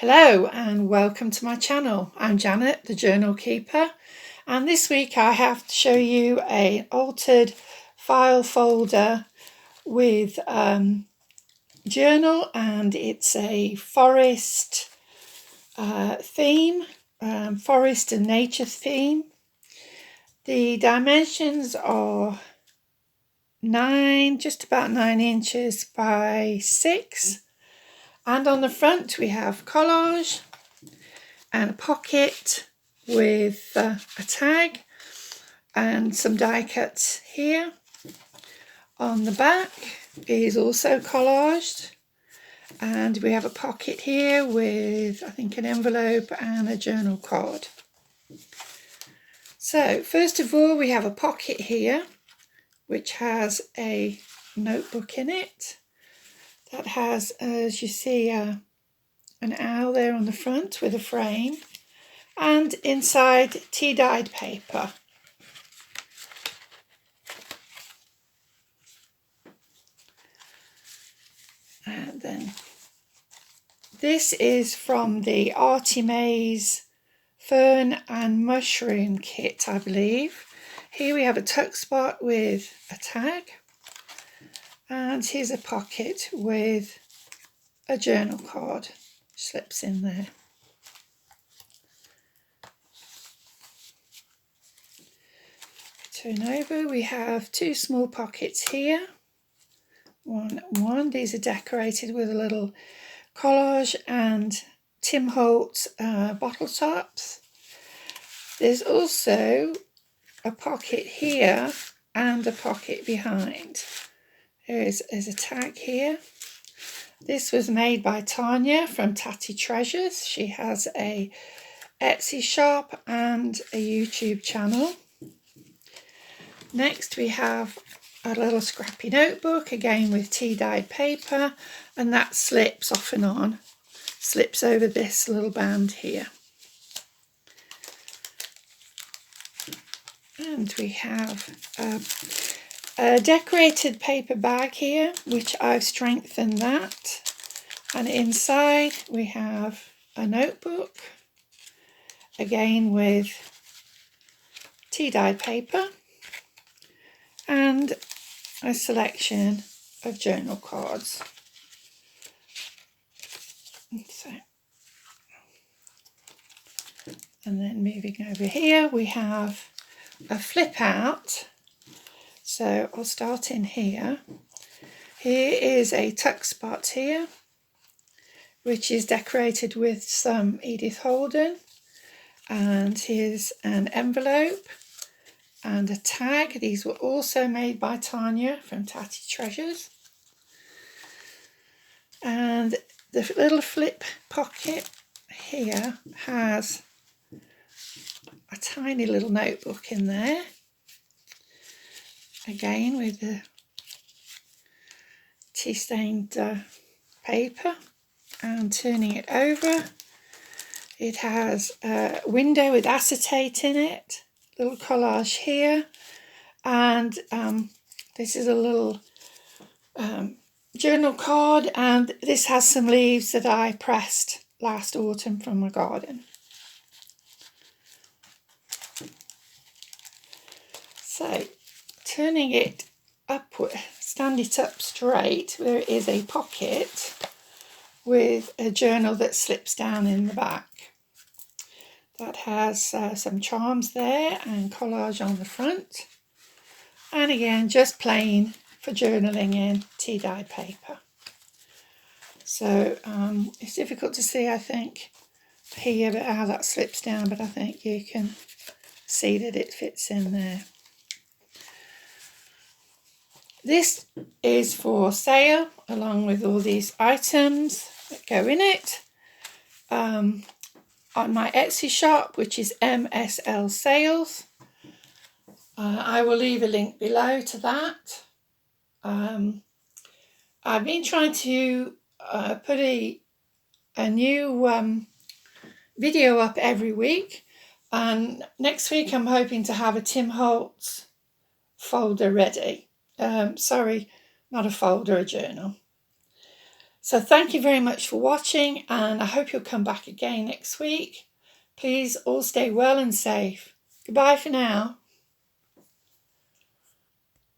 Hello and welcome to my channel. I'm Janet, the Journal Keeper, and this week I have to show you an altered file folder with journal, and it's a forest theme, forest and nature theme. The dimensions are just about 9 inches by 6. And on the front we have collage and a pocket with a tag and some die cuts here. On the back is also collaged, and we have a pocket here with, I think, an envelope and a journal card. So first of all, we have a pocket here which has a notebook in it. That has, as you see, an owl there on the front with a frame, and inside tea-dyed paper. And then this is from the Artie Maze Fern and Mushroom kit, I believe. Here we have a tuck spot with a tag. And here's a pocket with a journal card, slips in there. Turn over, we have two small pockets here. One. These are decorated with a little collage and Tim Holtz bottle tops. There's also a pocket here and a pocket behind. There is a tag here. This was made by TANIA from TATTY Treasures. She has a Etsy shop and a YouTube channel. Next we have a little scrappy notebook, again with tea-dyed paper, and that slips off and on, slips over this little band here. And we have a decorated paper bag here, which I've strengthened that, and inside we have a notebook, again with tea-dyed paper, and a selection of journal cards. So, and then moving over here we have a flip out. So I'll start in here. Here is a tuck spot here, which is decorated with some Edith Holden. And here's an envelope and a tag. These were also made by Tanya from Tatty Treasures. And the little flip pocket here has a tiny little notebook in there, again with the tea-stained paper, and turning it over, it has a window with acetate in it, little collage here, and this is a little journal card, and this has some leaves that I pressed last autumn from my garden. So turning it upward, stand it up straight, there is a pocket with a journal that slips down in the back. That has some charms there and collage on the front. And again, just plain for journaling in tea-dyed paper. So it's difficult to see, I think, here, but how that slips down, but I think you can see that it fits in there. This is for sale, along with all these items that go in it, on my Etsy shop, which is MSL Sales. I will leave a link below to that. I've been trying to put a new video up every week, and next week I'm hoping to have a Tim Holtz folder ready. Sorry, not a folder, a journal. So thank you very much for watching, and I hope you'll come back again next week. Please all stay well and safe. Goodbye for now.